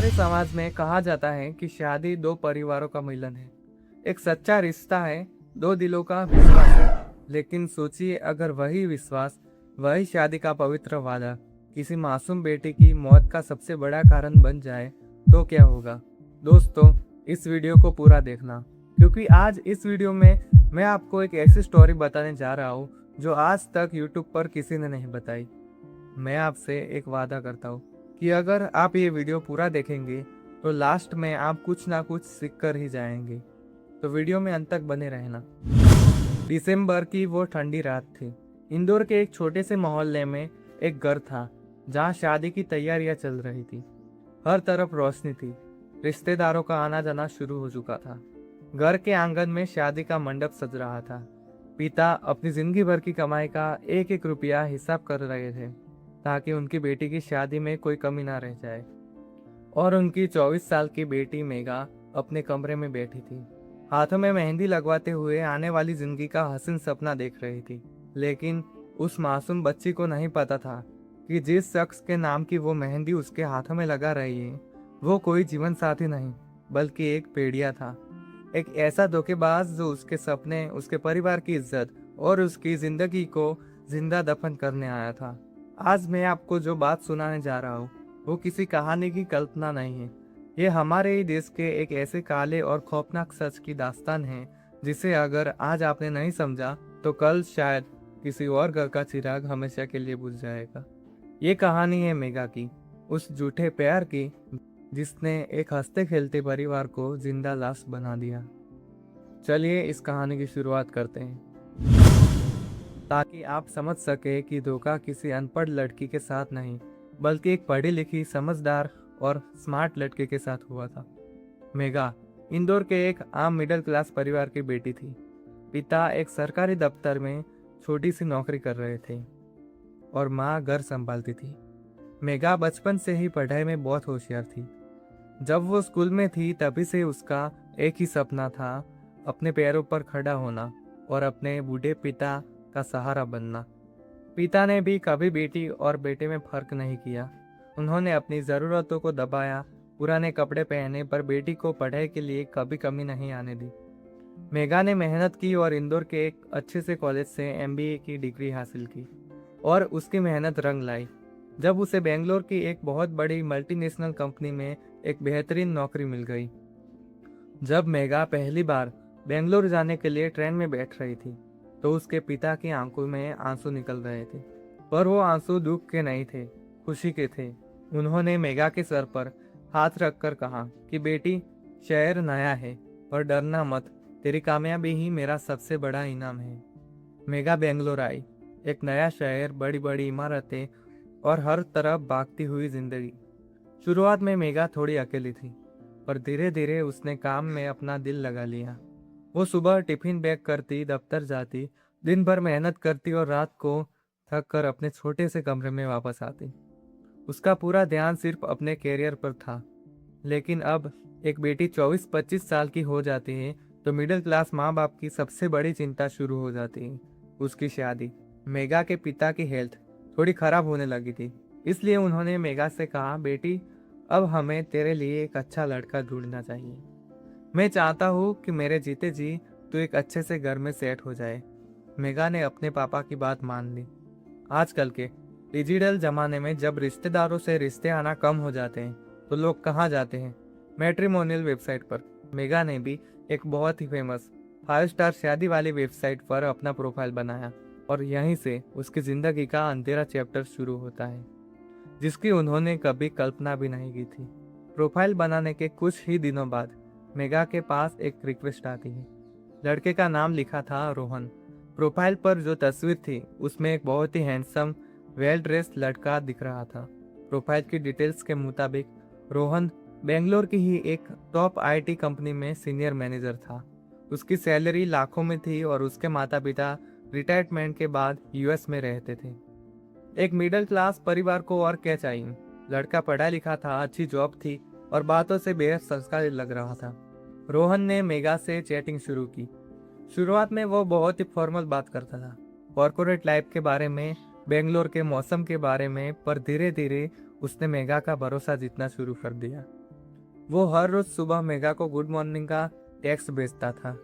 हमारे समाज में कहा जाता है कि शादी दो परिवारों का मिलन है। एक सच्चा रिश्ता है, दो दिलों का विश्वास है। लेकिन सोचिए, अगर वही विश्वास, वही शादी का पवित्र वादा किसी मासूम बेटे की मौत का सबसे बड़ा कारण बन जाए तो क्या होगा। दोस्तों, इस वीडियो को पूरा देखना, क्योंकि आज इस वीडियो में मैं आपको एक ऐसी स्टोरी बताने जा रहा हूँ जो आज तक यूट्यूब पर किसी ने नहीं बताई। मैं आपसे एक वादा करता हूँ कि अगर आप ये वीडियो पूरा देखेंगे तो लास्ट में आप कुछ ना कुछ सीख कर ही जाएंगे। तो वीडियो में अंत तक बने रहना। दिसंबर की वो ठंडी रात थी। इंदौर के एक छोटे से मोहल्ले में एक घर था जहाँ शादी की तैयारियां चल रही थी। हर तरफ रोशनी थी, रिश्तेदारों का आना जाना शुरू हो चुका था। घर के आंगन में शादी का मंडप सज रहा था। पिता अपनी जिंदगी भर की कमाई का एक एक रुपया हिसाब कर रहे थे ताकि उनकी बेटी की शादी में कोई कमी ना रह जाए। और उनकी 24 साल की बेटी मेघा अपने कमरे में बैठी थी, हाथों में मेहंदी लगवाते हुए आने वाली जिंदगी का हसीन सपना देख रही थी। लेकिन उस मासूम बच्ची को नहीं पता था कि जिस शख्स के नाम की वो मेहंदी उसके हाथों में लगा रही है, वो कोई जीवन साथी नहीं बल्कि एक पेड़िया था। एक ऐसा धोखेबाज जो उसके सपने, उसके परिवार की इज्जत और उसकी जिंदगी को जिंदा दफन करने आया था। आज मैं आपको जो बात सुनाने जा रहा हूँ वो किसी कहानी की कल्पना नहीं है। ये हमारे ही देश के एक ऐसे काले और खौफनाक सच की दास्तान है जिसे अगर आज आपने नहीं समझा तो कल शायद किसी और घर का चिराग हमेशा के लिए बुझ जाएगा। ये कहानी है मेघा की, उस झूठे प्यार की जिसने एक हंसते खेलते परिवार को जिंदा लाश बना दिया। चलिए इस कहानी की शुरुआत करते हैं ताकि आप समझ सके कि धोखा किसी अनपढ़ लड़की के साथ नहीं बल्कि एक पढ़ी लिखी, समझदार और स्मार्ट लड़के के साथ हुआ था। मेघा इंदौर के एक आम मिडिल क्लास परिवार की बेटी थी। पिता एक सरकारी दफ्तर में छोटी सी नौकरी कर रहे थे और माँ घर संभालती थी। मेघा बचपन से ही पढ़ाई में बहुत होशियार थी। जब वो स्कूल में थी तभी से उसका एक ही सपना था, अपने पैरों पर खड़ा होना और अपने बूढ़े पिता का सहारा बनना। पिता ने भी कभी बेटी और बेटे में फर्क नहीं किया। उन्होंने अपनी ज़रूरतों को दबाया, पुराने कपड़े पहने, पर बेटी को पढ़ाई के लिए कभी कमी नहीं आने दी। मेघा ने मेहनत की और इंदौर के एक अच्छे से कॉलेज से एमबीए की डिग्री हासिल की और उसकी मेहनत रंग लाई जब उसे बेंगलोर की एक बहुत बड़ी मल्टीनेशनल कंपनी में एक बेहतरीन नौकरी मिल गई। जब मेघा पहली बार बेंगलोर जाने के लिए ट्रेन में बैठ रही थी तो उसके पिता की आंखों में आंसू निकल रहे थे, पर वो आंसू दुख के नहीं थे, खुशी के थे। उन्होंने मेघा के सर पर हाथ रखकर कहा कि बेटी, शहर नया है पर डरना मत, तेरी कामयाबी ही मेरा सबसे बड़ा इनाम है। मेघा बेंगलोर आई, एक नया शहर, बड़ी बड़ी इमारतें और हर तरफ भागती हुई जिंदगी। शुरुआत में मेघा थोड़ी अकेली थी, पर धीरे धीरे उसने काम में अपना दिल लगा लिया। वो सुबह टिफिन पैक करती, दफ्तर जाती, दिन भर मेहनत करती और रात को थक कर अपने छोटे से कमरे में वापस आती। उसका पूरा ध्यान सिर्फ अपने कैरियर पर था। लेकिन अब एक बेटी 24-25 साल की हो जाती है तो मिडिल क्लास माँ बाप की सबसे बड़ी चिंता शुरू हो जाती है, उसकी शादी। मेघा के पिता की हेल्थ थोड़ी खराब होने लगी थी, इसलिए उन्होंने मेघा से कहा, बेटी, अब हमें तेरे लिए एक अच्छा लड़का ढूंढना चाहिए। मैं चाहता हूँ कि मेरे जीते जी तू एक अच्छे से घर में सेट हो जाए। मेघा ने अपने पापा की बात मान ली। आजकल के डिजिटल जमाने में जब रिश्तेदारों से रिश्ते आना कम हो जाते हैं तो लोग कहाँ जाते हैं? मैट्रिमोनियल वेबसाइट पर। मेघा ने भी एक बहुत ही फेमस 5 स्टार शादी वाली वेबसाइट पर अपना प्रोफाइल बनाया और यहीं से उसकी जिंदगी का अंधेरा चैप्टर शुरू होता है जिसकी उन्होंने कभी कल्पना भी नहीं की थी। प्रोफाइल बनाने के कुछ ही दिनों बाद मेघा के पास एक रिक्वेस्ट आती है। लड़के का नाम लिखा था रोहन। प्रोफाइल पर जो तस्वीर थी उसमें एक बहुत ही हैंडसम, वेल ड्रेस्ड लड़का दिख रहा था। प्रोफाइल की डिटेल्स के मुताबिक रोहन बेंगलोर की ही एक टॉप आईटी कंपनी में सीनियर मैनेजर था। उसकी सैलरी लाखों में थी और उसके माता पिता रिटायरमेंट के बाद यूएस में रहते थे। एक मिडिल क्लास परिवार को और क्या चाहिए? लड़का पढ़ा लिखा था, अच्छी जॉब थी और बातों से बेहद संस्कारी लग रहा था। रोहन ने मेघा से चैटिंग शुरू की। शुरुआत में वो बहुत ही फॉर्मल बात करता था, कॉर्पोरेट लाइफ के बारे में, बेंगलोर के मौसम के बारे में, पर धीरे धीरे उसने मेघा का भरोसा जीतना शुरू कर दिया। वो हर रोज सुबह मेघा को गुड मॉर्निंग का टेक्स्ट भेजता था,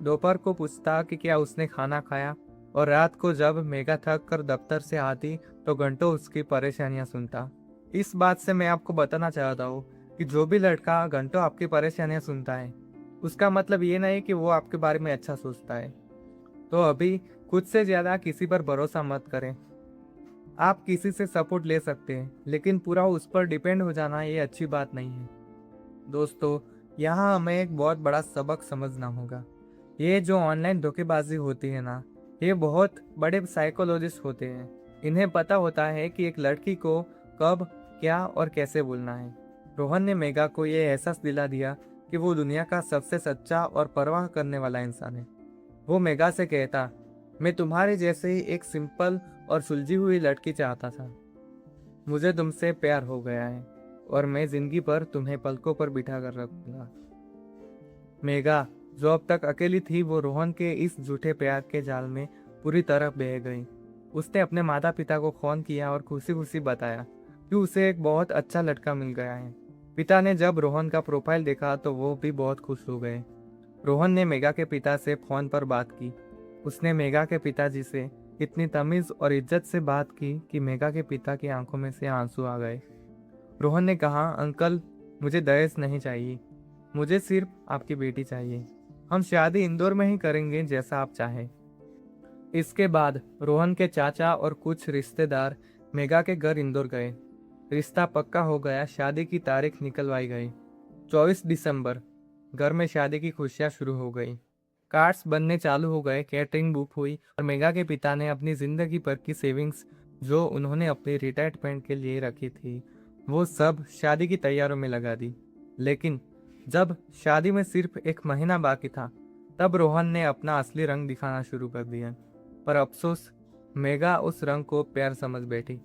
दोपहर को पूछता कि क्या उसने खाना खाया, और रात को जब मेघा थक कर दफ्तर से आती तो घंटों उसकी परेशानियां सुनता। इस बात से मैं आपको बताना चाहता हूँ कि जो भी लड़का घंटों आपकी परेशानियां सुनता है, उसका मतलब ये नहीं कि वो आपके बारे में अच्छा सोचता है। तो अभी खुद से ज्यादा किसी पर भरोसा मत करें। आप किसी से सपोर्ट ले सकते हैं, लेकिन पूरा उस पर डिपेंड हो जाना ये अच्छी बात नहीं है। दोस्तों, यहाँ हमें एक बहुत बड़ा सबक समझना होगा। ये जो ऑनलाइन धोखेबाजी होती है ना, ये बहुत बड़े साइकोलॉजिस्ट होते हैं। इन्हें पता होता है कि एक लड़की को कब, क्या और कैसे बोलना है। रोहन ने मेघा को ये एहसास दिला दिया कि वो दुनिया का सबसे सच्चा और परवाह करने वाला इंसान है। वो मेघा से कहता, मैं तुम्हारे जैसे ही एक सिंपल और सुलझी हुई लड़की चाहता था। मुझे तुमसे प्यार हो गया है और मैं जिंदगी पर तुम्हें पलकों पर बिठा कर रखूंगा। मेघा, जो अब तक अकेली थी, वो रोहन के इस झूठे प्यार के जाल में पूरी तरह बह गई। उसने अपने माता पिता को फोन किया और खुशी खुशी बताया कि उसे एक बहुत अच्छा लड़का मिल गया है। पिता ने जब रोहन का प्रोफाइल देखा तो वो भी बहुत खुश हो गए। रोहन ने मेघा के पिता से फोन पर बात की। उसने मेघा के पिताजी से इतनी तमीज और इज्जत से बात की कि मेघा के पिता की आंखों में से आंसू आ गए। रोहन ने कहा, अंकल, मुझे दहेज नहीं चाहिए, मुझे सिर्फ आपकी बेटी चाहिए। हम शादी इंदौर में ही करेंगे, जैसा आप चाहें। इसके बाद रोहन के चाचा और कुछ रिश्तेदार मेघा के घर इंदौर गए। रिश्ता पक्का हो गया, शादी की तारीख निकलवाई गई। 24 दिसंबर घर में शादी की खुशियां शुरू हो गई। कार्ड्स बनने चालू हो गए, कैटरिंग बुक हुई और मेघा के पिता ने अपनी जिंदगी भर की सेविंग्स, जो उन्होंने अपनी रिटायरमेंट के लिए रखी थी, वो सब शादी की तैयारियों में लगा दी। लेकिन जब शादी में सिर्फ एक महीना बाकी था, तब रोहन ने अपना असली रंग दिखाना शुरू कर दिया। पर अफसोस, मेघा उस रंग को प्यार समझ बैठी।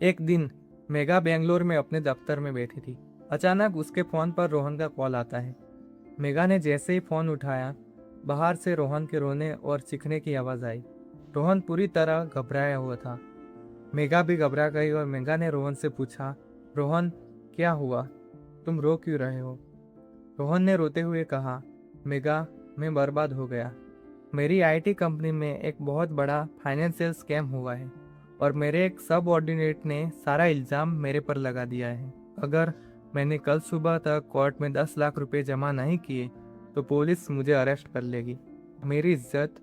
एक दिन मेघा बेंगलोर में अपने दफ्तर में बैठी थी। अचानक उसके फोन पर रोहन का कॉल आता है। मेघा ने जैसे ही फोन उठाया, बाहर से रोहन के रोने और चीखने की आवाज आई। रोहन पूरी तरह घबराया हुआ था। मेघा भी घबरा गई और मेघा ने रोहन से पूछा, रोहन, क्या हुआ? तुम रो क्यों रहे हो? रोहन ने रोते हुए कहा, मेघा, मैं बर्बाद हो गया। मेरी आईटी कंपनी में एक बहुत बड़ा फाइनेंशियल स्कैम हुआ है और मेरे एक सबऑर्डिनेट ने सारा इल्ज़ाम मेरे पर लगा दिया है। अगर मैंने कल सुबह तक कोर्ट में 10 लाख रुपए जमा नहीं किए तो पुलिस मुझे अरेस्ट कर लेगी। मेरी इज्जत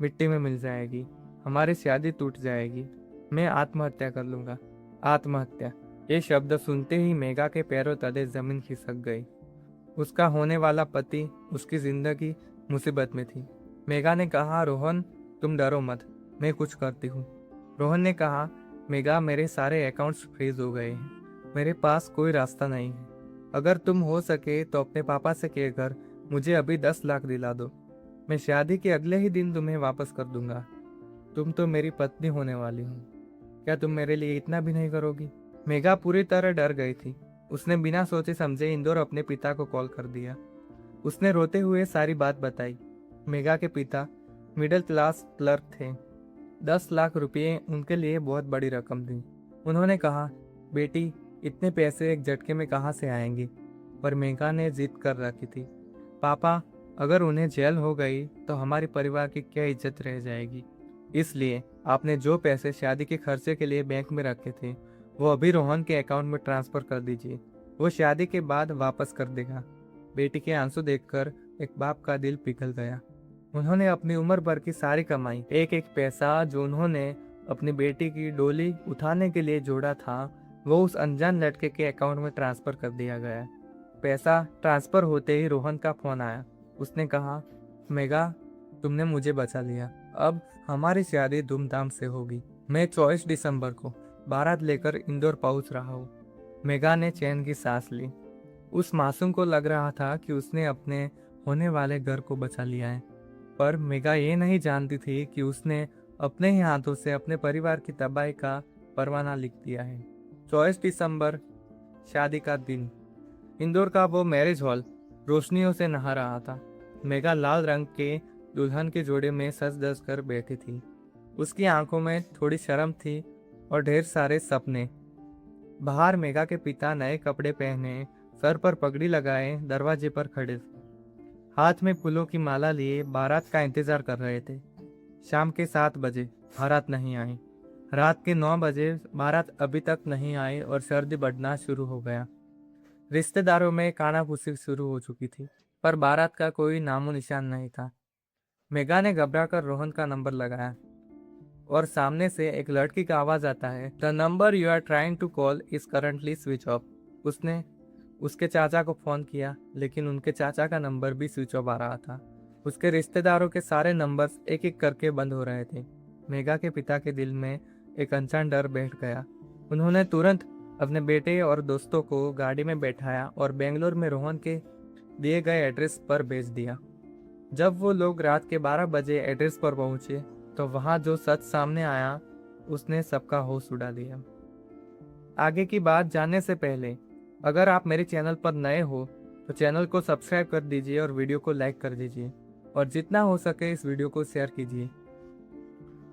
मिट्टी में मिल जाएगी, हमारी शादी टूट जाएगी, मैं आत्महत्या कर लूँगा। आत्महत्या, ये शब्द सुनते ही मेघा के पैरों तले जमीन खिसक गई। उसका होने वाला पति, उसकी जिंदगी मुसीबत में थी। मेघा ने कहा, रोहन, तुम डरो मत, मैं कुछ करती हूँ। रोहन ने कहा, मेघा, मेरे सारे अकाउंट्स फ्रीज हो गए हैं, मेरे पास कोई रास्ता नहीं है। अगर तुम हो सके तो अपने पापा से कहकर मुझे अभी 10 लाख दिला दो, मैं शादी के अगले ही दिन तुम्हें वापस कर दूंगा। तुम तो मेरी पत्नी होने वाली हो, क्या तुम मेरे लिए इतना भी नहीं करोगी? मेघा पूरी तरह डर गई थी। उसने बिना सोचे समझे इंदौर अपने पिता को कॉल कर दिया। उसने रोते हुए सारी बात बताई। मेघा के पिता मिडिल क्लास क्लर्क थे। 10 लाख रुपये उनके लिए बहुत बड़ी रकम थी। उन्होंने कहा, बेटी, इतने पैसे एक झटके में कहाँ से आएंगे? पर मेघा ने जिद कर रखी थी, पापा, अगर उन्हें जेल हो गई तो हमारे परिवार की क्या इज्जत रह जाएगी? इसलिए आपने जो पैसे शादी के खर्चे के लिए बैंक में रखे थे, वो अभी रोहन के अकाउंट में ट्रांसफर कर दीजिए, वो शादी के बाद वापस कर देगा। बेटी के आंसू देखकर एक बाप का दिल पिघल गया। उन्होंने अपनी उम्र भर की सारी कमाई, एक एक पैसा जो उन्होंने अपनी बेटी की डोली उठाने के लिए जोड़ा था, वो उस अनजान लड़के के अकाउंट में ट्रांसफर कर दिया गया। पैसा ट्रांसफर होते ही रोहन का फोन आया। उसने कहा, मेघा, तुमने मुझे बचा लिया, अब हमारी शादी धूमधाम से होगी। मैं 24 दिसंबर को बारात लेकर इंदौर पहुंच रहा हूँ। मेघा ने चैन की सांस ली। उस मासूम को लग रहा था कि उसने अपने होने वाले घर को बचा लिया है, पर मेघा ये नहीं जानती थी कि उसने अपने ही हाथों से अपने परिवार की तबाही का परवाना लिख दिया है। 24 दिसंबर, शादी का दिन। इंदौर का वो मैरिज हॉल रोशनियों से नहा रहा था। मेघा लाल रंग के दुल्हन के जोड़े में सज धज कर बैठी थी। उसकी आंखों में थोड़ी शर्म थी और ढेर सारे सपने। बाहर मेघा के पिता नए कपड़े पहने सर पर पगड़ी लगाए दरवाजे पर खड़े, हाथ में फूलों की माला लिए बारात का इंतजार कर रहे थे। शाम के 7 बजे बारात नहीं आई। रात के 9 बजे बारात अभी तक नहीं आई और सर्दी बढ़ना शुरू हो गया। रिश्तेदारों में कानाफूसी शुरू हो चुकी थी, पर बारात का कोई नामो निशान नहीं था। मेघा ने घबराकर रोहन का नंबर लगाया और सामने से एक लड़की का आवाज आता है, the number you are trying to call is currently switch off. उसने उसके चाचा को फोन किया, लेकिन उनके चाचा का नंबर भी स्विच ऑफ आ रहा था। उसके रिश्तेदारों के सारे नंबर्स एक एक करके बंद हो रहे थे। मेघा के पिता के दिल में एक अनजान डर बैठ गया। उन्होंने तुरंत अपने बेटे और दोस्तों को गाड़ी में बैठाया और बेंगलोर में रोहन के दिए गए एड्रेस पर भेज दिया। जब वो लोग रात के 12 बजे एड्रेस पर पहुंचे तो वहां जो सच सामने आया उसने सबका होश उड़ा दिया। आगे की बात जानने से पहले अगर आप मेरे चैनल पर नए हो तो चैनल को सब्सक्राइब कर दीजिए और वीडियो को लाइक कर दीजिए और जितना हो सके इस वीडियो को शेयर कीजिए।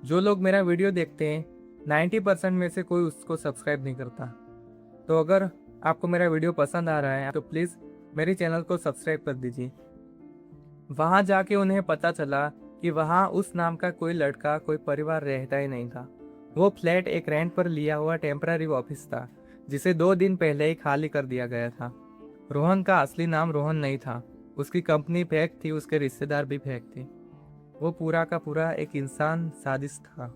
जो लोग मेरा वीडियो देखते हैं 90% में से कोई उसको सब्सक्राइब नहीं करता। तो अगर आपको मेरा वीडियो पसंद आ रहा है तो प्लीज़ मेरे चैनल को सब्सक्राइब कर दीजिए। वहाँ जाके उन्हें पता चला कि वहाँ उस नाम का कोई लड़का, कोई परिवार रहता ही नहीं था। वो फ्लैट एक रेंट पर लिया हुआ टेम्पररी ऑफिस था, जिसे 2 दिन पहले ही खाली कर दिया गया था। रोहन का असली नाम रोहन नहीं था। उसकी कंपनी फेक थी, उसके रिश्तेदार भी फेक थे। वो पूरा का पूरा एक इंसान साजिश था।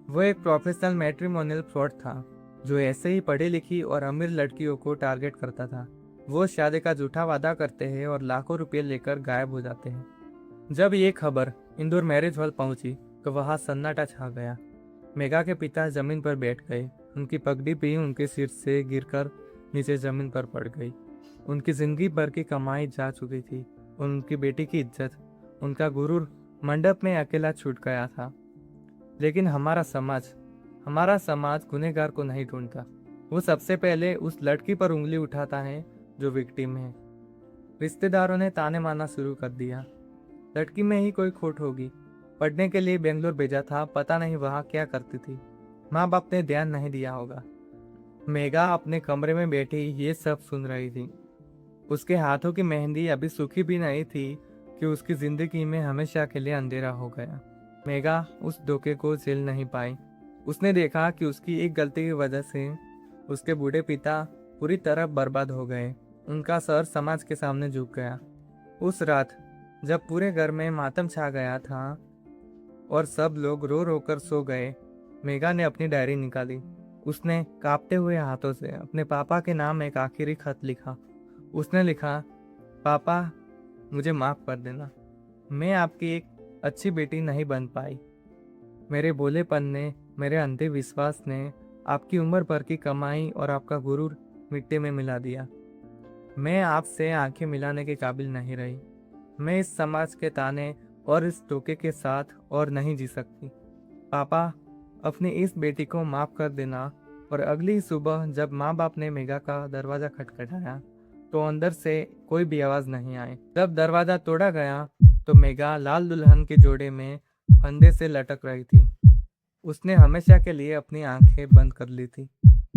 वो एक प्रोफेशनल मैट्रिमोनियल फ्रॉड था, जो ऐसे ही पढ़ी लिखी और अमीर लड़कियों को टारगेट करता था। वो शादी का झूठा वादा करते हैं और लाखों रुपये लेकर गायब हो जाते हैं। जब ये खबर इंदौर मैरिज हॉल पहुंची तो वहाँ सन्नाटा छा गया। मेघा के पिता जमीन पर बैठ गए। उनकी पगड़ी भी उनके सिर से गिरकर नीचे जमीन पर पड़ गई। उनकी जिंदगी भर की कमाई जा चुकी थी। उनकी बेटी की इज्जत, उनका गुरूर मंडप में अकेला छूट गया था। लेकिन हमारा समाज गुनहगार को नहीं ढूंढता। वो सबसे पहले उस लड़की पर उंगली उठाता है जो विक्टिम है। रिश्तेदारों ने ताने मारना शुरू कर दिया। लड़की में ही कोई खोट होगी। पढ़ने के लिए बेंगलोर भेजा था, पता नहीं वहाँ क्या करती थी। माँ बाप ने ध्यान नहीं दिया होगा। मेघा अपने कमरे में बैठी ये सब सुन रही थी। उसके हाथों की मेहंदी अभी सूखी भी नहीं थी कि उसकी जिंदगी में हमेशा के लिए अंधेरा हो गया। मेघा उस धोखे को झेल नहीं पाई। उसने देखा कि उसकी एक गलती की वजह से उसके बूढ़े पिता पूरी तरह बर्बाद हो गए। उनका सर समाज के सामने झुक गया। उस रात जब पूरे घर में मातम छा गया था और सब लोग रो रो कर सो गए, मेघा ने अपनी डायरी निकाली। उसने कांपते हुए हाथों से अपने पापा के नाम एक आखिरी खत लिखा। उसने लिखा, पापा मुझे माफ़ कर देना। मैं आपकी एक अच्छी बेटी नहीं बन पाई। मेरे भोलेपन ने, मेरे अंधे विश्वास ने आपकी उम्र भर की कमाई और आपका गुरूर मिट्टी में मिला दिया। मैं आपसे आंखें मिलाने के काबिल नहीं रही। मैं इस समाज के ताने और इस धोखे के साथ और नहीं जी सकती। पापा अपनी इस बेटी को माफ़ कर देना। और अगली सुबह जब माँ बाप ने मेघा का दरवाज़ा खटखटाया तो अंदर से कोई भी आवाज़ नहीं आई। जब दरवाज़ा तोड़ा गया तो मेघा लाल दुल्हन के जोड़े में फंदे से लटक रही थी। उसने हमेशा के लिए अपनी आंखें बंद कर ली थी।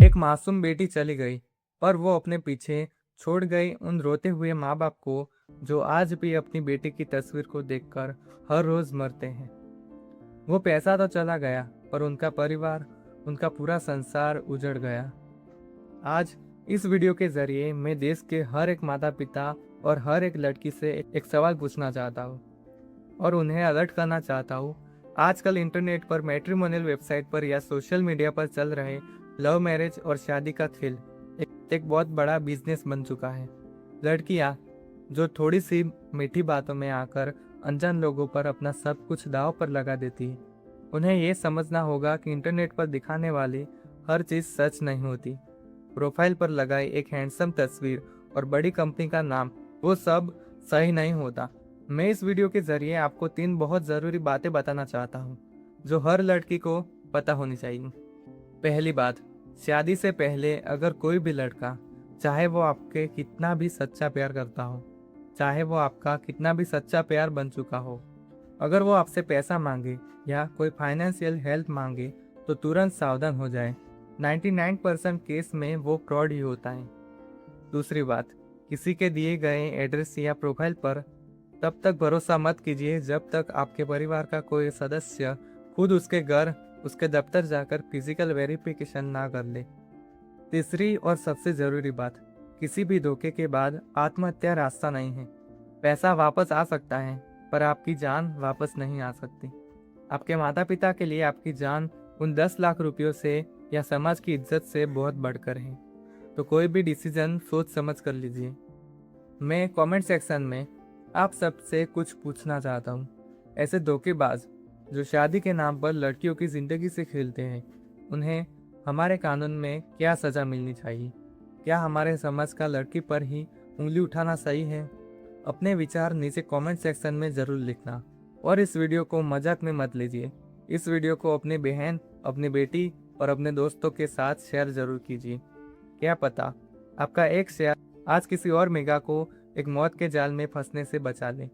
एक मासूम बेटी चली गई, पर वो अपने पीछे छोड़ गई उन रोते हुए माँ बाप को जो आज भी अपनी बेटी की तस्वीर को देखकर हर रोज मरते हैं। वो पैसा तो चला गया, पर उनका परिवार, उनका पूरा संसार उजड़ गया। आज इस वीडियो के जरिए मैं देश के हर एक माता पिता और हर एक लड़की से एक सवाल पूछना चाहता हूँ और उन्हें अलर्ट करना चाहता हूँ। आजकल इंटरनेट पर, मैट्रिमोनियल वेबसाइट पर या सोशल मीडिया पर चल रहे लव मैरिज और शादी का खेल एक बहुत बड़ा बिजनेस बन चुका है। लड़कियाँ जो थोड़ी सी मीठी बातों में आकर अनजान लोगों पर अपना सब कुछ दांव पर लगा देती है, उन्हें ये समझना होगा कि इंटरनेट पर दिखाने वाली हर चीज़ सच नहीं होती। प्रोफाइल पर लगाई एक हैंडसम तस्वीर और बड़ी कंपनी का नाम, वो सब सही नहीं होता। मैं इस वीडियो के जरिए आपको 3 बहुत ज़रूरी बातें बताना चाहता हूँ जो हर लड़की को पता होनी चाहिए। पहली बात, शादी से पहले अगर कोई भी लड़का, चाहे वो आपके कितना भी सच्चा प्यार करता हो, चाहे वो आपका कितना भी सच्चा प्यार बन चुका हो, अगर वो आपसे पैसा मांगे या कोई फाइनेंशियल हेल्प मांगे तो तुरंत सावधान हो जाए। 99% केस में वो फ्रॉड ही होता है। दूसरी बात, किसी के दिए गए एड्रेस या प्रोफाइल पर तब तक भरोसा मत कीजिए जब तक आपके परिवार का कोई सदस्य खुद उसके घर, उसके दफ्तर जाकर फिजिकल वेरिफिकेशन ना कर ले। तीसरी और सबसे ज़रूरी बात, किसी भी धोखे के बाद आत्महत्या रास्ता नहीं है। पैसा वापस आ सकता है पर आपकी जान वापस नहीं आ सकती। आपके माता पिता के लिए आपकी जान उन 10 लाख रुपयों से या समाज की इज्जत से बहुत बढ़कर है। तो कोई भी डिसीजन सोच समझ कर लीजिए। मैं कमेंट सेक्शन में आप सबसे कुछ पूछना चाहता हूँ। ऐसे धोखेबाज जो शादी के नाम पर लड़कियों की ज़िंदगी से खेलते हैं, उन्हें हमारे कानून में क्या सज़ा मिलनी चाहिए? क्या हमारे समाज का लड़की पर ही उंगली उठाना सही है? अपने विचार नीचे कमेंट सेक्शन में ज़रूर लिखना और इस वीडियो को मजाक में मत लीजिए। इस वीडियो को अपनी बहन, अपनी बेटी और अपने दोस्तों के साथ शेयर ज़रूर कीजिए। क्या पता आपका एक शेयर आज किसी और मेगा को एक मौत के जाल में फंसने से बचा ले।